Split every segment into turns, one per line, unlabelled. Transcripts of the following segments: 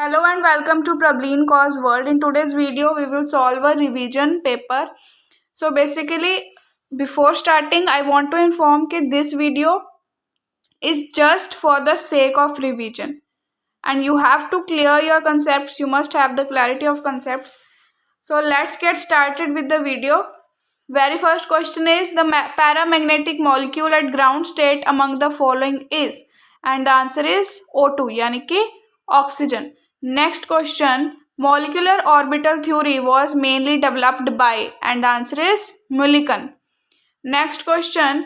Hello and welcome to Prableen Cause World. In today's video, we will solve a revision paper. So basically, before starting, I want to inform that this video is just for the sake of revision. And you have to clear your concepts. You must have the clarity of concepts. So let's get started with the video. Very first question is the paramagnetic molecule at ground state among the following is, and the answer is O2 यानी कि oxygen. Next question, molecular orbital theory was mainly developed by, and the answer is Mulliken. Next question,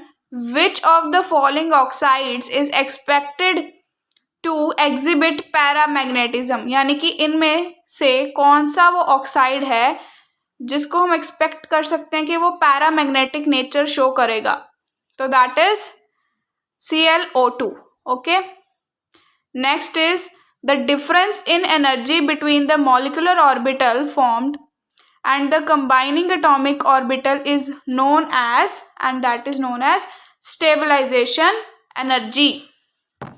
which of the following oxides is expected to exhibit paramagnetism यानी कि इनमें से कौन सा वो oxide है जिसको हम एक्सपेक्ट कर सकते हैं कि वो पैरामैग्नेटिक नेचर शो करेगा, तो that is ClO2. Okay, next is the difference in energy between the molecular orbital formed and the combining atomic orbital is known as, and that is known as stabilization energy.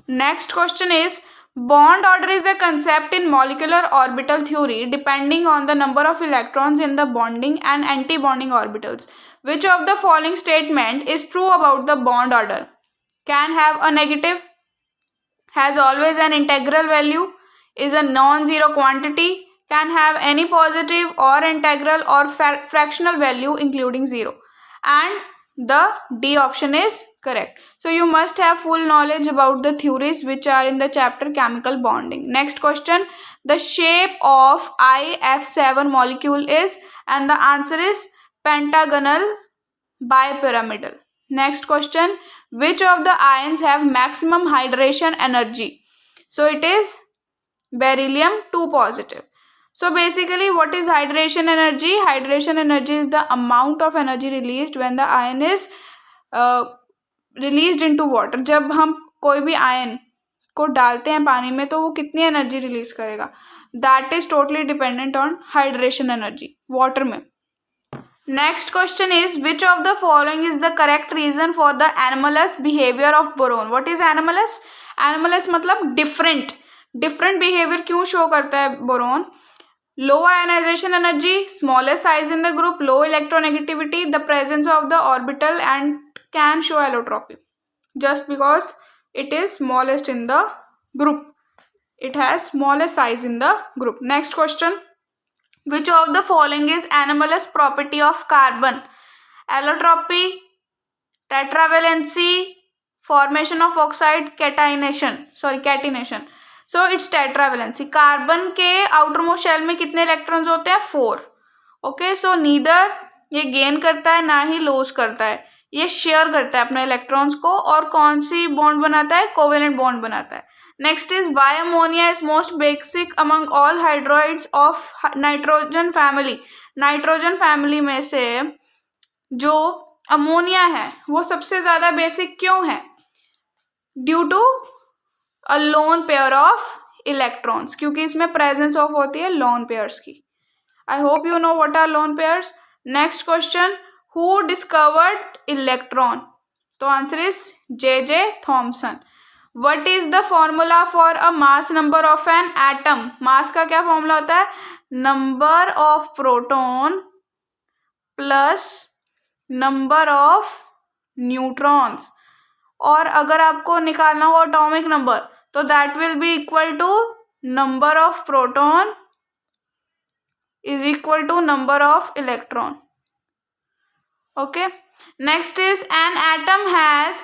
Next question is bond order is a concept in molecular orbital theory depending on the number of electrons in the bonding and anti-bonding orbitals. Which of the following statement is true about the bond order? Can have a negative, has always an integral value, is a non-zero quantity, can have any positive or integral or fractional value including zero, and the D option is correct. So you must have full knowledge about the theories which are in the chapter chemical bonding. Next question, the shape of IF7 molecule is, and the answer is pentagonal bipyramidal. Next question, which of the ions have maximum hydration energy? So it is beryllium 2 positive. So basically what is hydration energy? Hydration energy is the amount of energy released when the ion is released into water. जब हम कोई भी ion को डालते हैं पानी में तो वो कितनी एनर्जी रिलीज करेगा, that is totally dependent on hydration energy water में. Next question is which of the following is the correct reason for the anomalous behaviour of boron. What is anomalous? Anomalous मतलब different behaviour क्यों show करता है boron? Low ionization energy, smallest size in the group, low electronegativity, the presence of the orbital, and can show allotropy. Just because it is smallest in the group, it has smallest size in the group. Next question, which of the following is anomalous property of carbon? Allotropy, tetravalency, formation of oxide, catenation. So it's tetravalency. Carbon के outer most shell में कितने electrons होते हैं? 4. Okay, सो neither ये gain करता है ना ही loss करता है, ये शेयर करता है अपने इलेक्ट्रॉन्स को. और कौन सी बॉन्ड बनाता है? कोवेलेंट बॉन्ड बनाता है. Next is why ammonia is most basic among all hydrides of nitrogen family. Nitrogen family में से जो अमोनिया है वो सबसे ज्यादा बेसिक क्यों है? Due to a lone pair of electrons, क्योंकि इसमें प्रेजेंस ऑफ होती है लोन पेयर्स की. I hope you know what are lone pairs. Next question, who discovered electron? तो answer is J.J. Thomson. What is the formula for a mass number of an atom? Mass का क्या formula होता है? Number of proton plus number of neutrons. और अगर आपको निकालना हो एटॉमिक नंबर तो that will be equal to number of proton is equal to number of electron. Okay, next is an atom has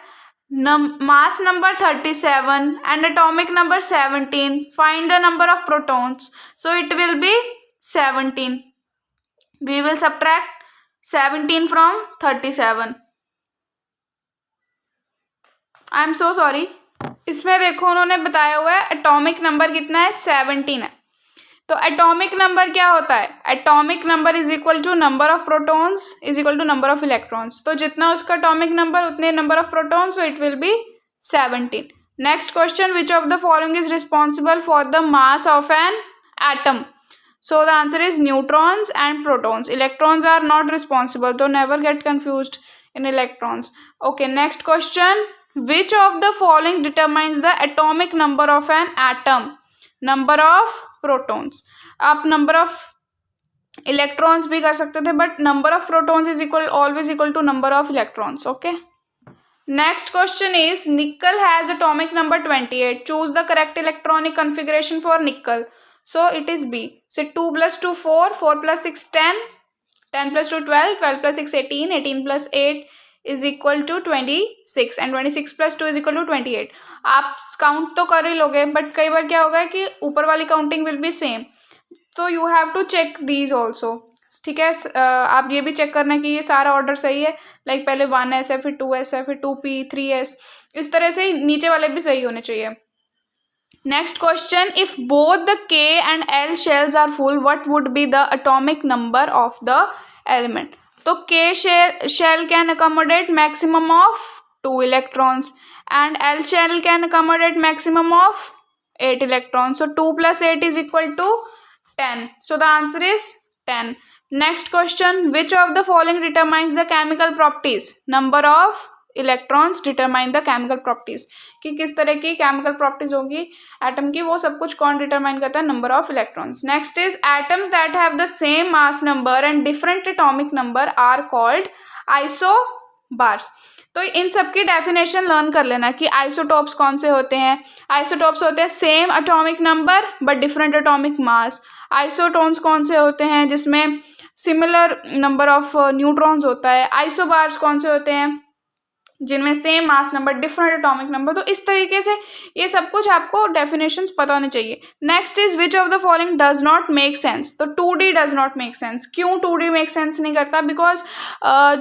mass number 37 and atomic number 17. Find the number of protons. So it will be 17. We will subtract 17 from 37. I am so sorry. इसमें देखो उन्होंने बताया हुआ है atomic number कितना है? 17 है. तो एटॉमिक नंबर क्या होता है? Atomic number is equal to number of protons is equal to number of electrons. तो जितना उसका एटॉमिक नंबर उतने number of protons, so it will be 17. Next question, which of the following is responsible for the mass of an atom? So the answer is neutrons and protons. Electrons are not responsible, तो never get confused in electrons. Okay, next question, which of the following determines the atomic number of an atom? Number of protons. आप number of electrons भी कर सकते थे, but number of protons is equal always equal to number of electrons. Okay. Next question is nickel has atomic number 28. Choose the correct electronic configuration for nickel. So it is B. So 2 plus 2 4, 4 plus 6 10, 10 plus 2 12, 12 plus 6 18, 18 plus 8 is equal to 26 and 26 plus 2 is equal to 28. आप count तो कर ही लोगे, but कई बार क्या होगा कि ऊपर वाली काउंटिंग विल बी सेम, तो you have to check these also. ठीक है. आप ये भी चेक करना कि ये सारा ऑर्डर सही है. लाइक पहले 1s है, फिर 2s है, फिर 2p 3s, इस तरह से नीचे वाले भी सही होने चाहिए. Next question, if both the k and l shells are full what would be the atomic number of the element. तो k shell can accommodate maximum of 2 electrons and l shell can accommodate maximum of 8 electrons. So 2 plus 8 is equal to 10. So the answer is 10. Next question, which of the following determines the chemical properties? Number of electrons determine the chemical properties. कि किस तरह की chemical properties होगी atom की, वो सब कुछ कौन डिटरमाइन करता है? Number of electrons. Next is atoms that have the same mass number and different atomic number are called isobars. तो इन सब की डेफिनेशन लर्न कर लेना कि आइसोटॉप्स कौन से होते हैं. आइसोटॉप्स होते हैं same atomic number but different atomic mass. Isotones कौन से होते हैं? जिसमें सिमिलर नंबर ऑफ न्यूट्रॉन्स होता है. आइसोबार्स कौन से होते हैं? जिनमें same mass number different atomic number. तो इस तरीके से ये सब कुछ आपको डेफिनेशंस पता होने चाहिए. Next is which of the following does not make sense. तो 2D does not make sense. क्यों 2D मेक सेंस नहीं करता? बिकॉज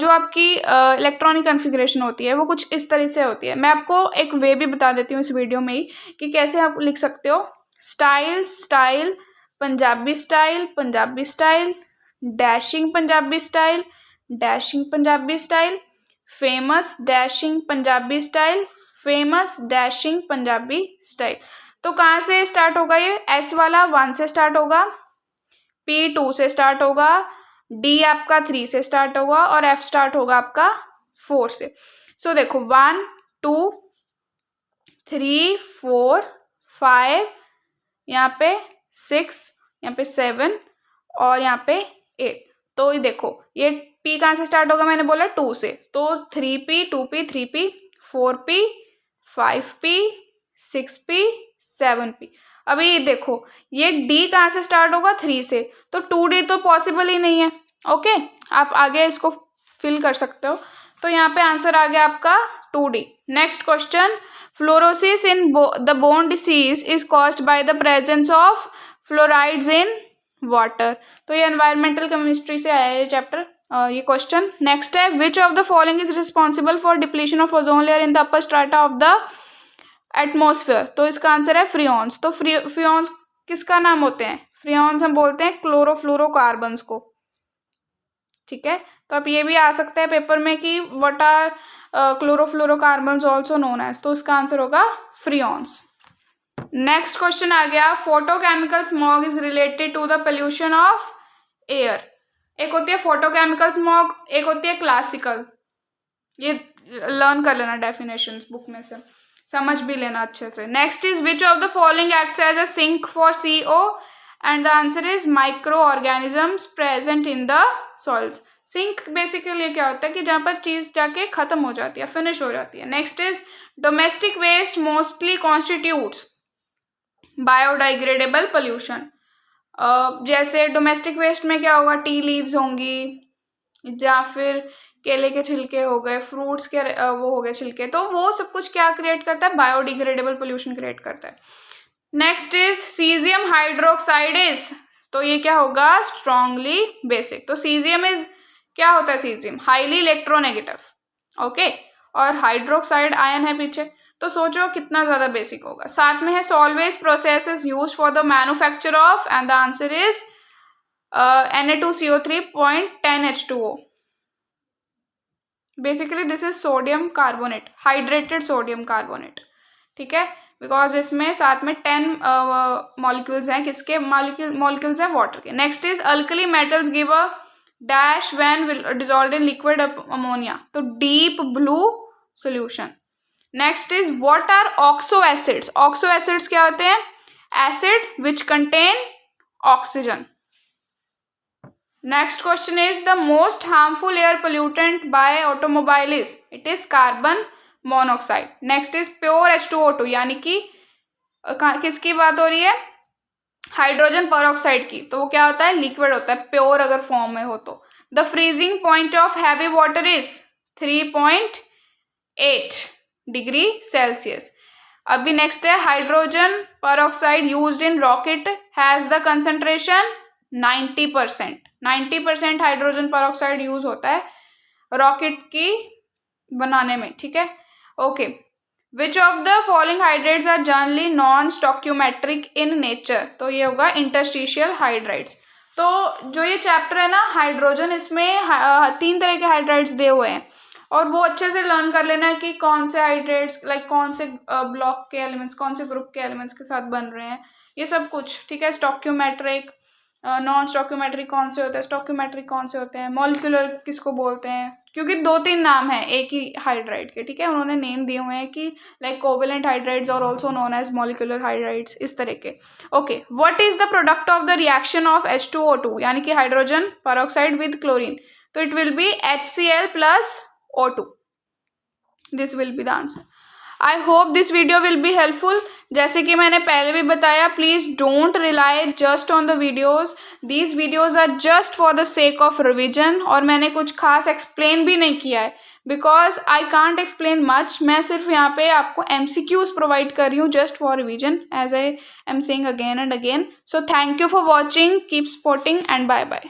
जो आपकी इलेक्ट्रॉनिक कन्फिग्रेशन होती है वो कुछ इस तरह से होती है. मैं आपको एक वे भी बता देती हूँ इस वीडियो में ही कि कैसे आप लिख सकते हो. Style style Punjabi style Punjabi style, dashing Punjabi style dashing Punjabi style, famous dashing Punjabi style famous dashing Punjabi style. तो कहाँ से स्टार्ट होगा ये? S वाला 1 से स्टार्ट होगा, P 2 से स्टार्ट होगा, D आपका 3 से स्टार्ट होगा और F स्टार्ट होगा आपका 4 से. सो देखो 1 2 3 4 5, यहाँ पे 6, यहाँ पे 7 और यहाँ पे 8. तो ये देखो ये P कहाँ से स्टार्ट होगा? मैंने बोला 2 से. तो 3P 2P 3P 4P 5P 6P 7P. अभी देखो ये D कहाँ से स्टार्ट होगा? 3 से. तो 2D तो पॉसिबल ही नहीं है. ओके. आप आगे इसको फिल कर सकते हो. तो यहाँ पे आंसर आ गया आपका 2D. Next question, fluorosis in the bone disease is caused by the presence of fluorides in water. तो ये एनवायरमेंटल केमिस्ट्री से आया है ये चैप्टर, ये क्वेश्चन. नेक्स्ट है, विच of the following is responsible for depletion of ozone layer in the upper strata of the atmosphere. तो इसका आंसर है फ्रियॉन्स. तो फ्रियॉन्स किसका नाम होते हैं? फ्रियॉन्स हम बोलते हैं क्लोरोफ्लोरोकार्बन्स को. ठीक है. तो अब ये भी आ सकता है पेपर में कि what are chlorofluorocarbons also known as. तो इसका आंसर होगा फ्रियॉन्स. नेक्स्ट क्वेश्चन आ गया, photochemical smog is related to the pollution of air. एक होती है फोटोकेमिकल स्मॉग, एक होती है क्लासिकल. ये लर्न कर लेना डेफिनेशंस बुक में से, समझ भी लेना अच्छे से. Next is which of the following acts as a sink for CO and the answer is micro organisms present in the soils. Sink basically क्या होता है कि जहाँ पर चीज जाके खत्म हो जाती है, फिनिश हो जाती है. Next is domestic waste mostly constitutes biodegradable pollution. जैसे डोमेस्टिक वेस्ट में क्या होगा? टी लीव्स होंगी या फिर केले के छिलके हो गए, फ्रूट्स के वो हो गए छिलके. तो वो सब कुछ क्या क्रिएट करता है? बायोडिग्रेडेबल पोल्यूशन क्रिएट करता है. Next is caesium hydroxide is. तो ये क्या होगा? Strongly basic. तो सीजियम इज क्या होता है? Caesium highly electronegative. ओके. और हाइड्रोक्साइड आयन है पीछे. तो सोचो कितना ज्यादा बेसिक होगा. साथ में है salvage process is used for the manufacture of and the answer is Na2CO3.10H2O. Basically this is sodium carbonate, hydrated sodium carbonate. ठीक है. बिकॉज इसमें साथ में 10 मॉलिक्यूल्स हैं. किसके मॉलिक्यूल्स हैं? वाटर के. Next is alkali metals give a dash when dissolved in liquid ammonia. तो deep blue solution. Next is what are oxo acids. Oxo acids क्या होते हैं? Acid which contain oxygen. Next question is the most harmful air pollutant by automobile is, it is carbon monoxide. Next is pure H2O2, यानी कि किसकी बात हो रही है, हाइड्रोजन परऑक्साइड की. तो वो क्या होता है, लिक्विड होता है, प्योर अगर फॉर्म में हो तो. The freezing point of heavy water is 3.8 degree celsius. अभी नेक्स्ट है hydrogen peroxide used in rocket has the concentration 90%. 90% hydrogen peroxide use होता है रॉकेट की बनाने में. ठीक है, okay. Which of the following hydrates are generally non stoichiometric in nature. तो ये होगा इंटरस्टिशियल हाइड्रेट्स. तो जो ये चैप्टर है ना हाइड्रोजन, इसमें 3 तरह के हाइड्रेट्स दिए हुए हैं और वो अच्छे से लर्न कर लेना है कि कौन से हाइड्रेट्स लाइक कौन से ब्लॉक के एलिमेंट्स, कौन से ग्रुप के एलिमेंट्स के साथ बन रहे हैं, ये सब कुछ. ठीक है, स्टॉक्योमेट्रिक, नॉन स्टॉक्योमेट्रिक कौन से होते हैं, स्टॉक्योमेट्रिक कौन से होते हैं, मॉलिक्यूलर किसको बोलते हैं, क्योंकि 2-3 नाम है एक ही हाइड्राइड के. ठीक है, उन्होंने नेम दिए हुए हैं कि लाइक कोवेलेंट हाइड्राइड्स और also known as molecular hydrides, इस तरह के. Okay, what is the product of the reaction of H2O2 यानी कि हाइड्रोजन परऑक्साइड विद क्लोरीन. तो it will be HCl plus O2. This will be the answer. I hope this video will be helpful. जैसे कि मैंने पहले भी बताया, please don't rely just on the videos. These videos are just for the sake of revision. और मैंने कुछ खास एक्सप्लेन भी नहीं किया है because I can't explain much. मैं सिर्फ यहाँ पे आपको MCQs प्रोवाइड कर रही हूँ just for revision, as I am saying again and again. So thank you for watching, keep supporting and bye bye.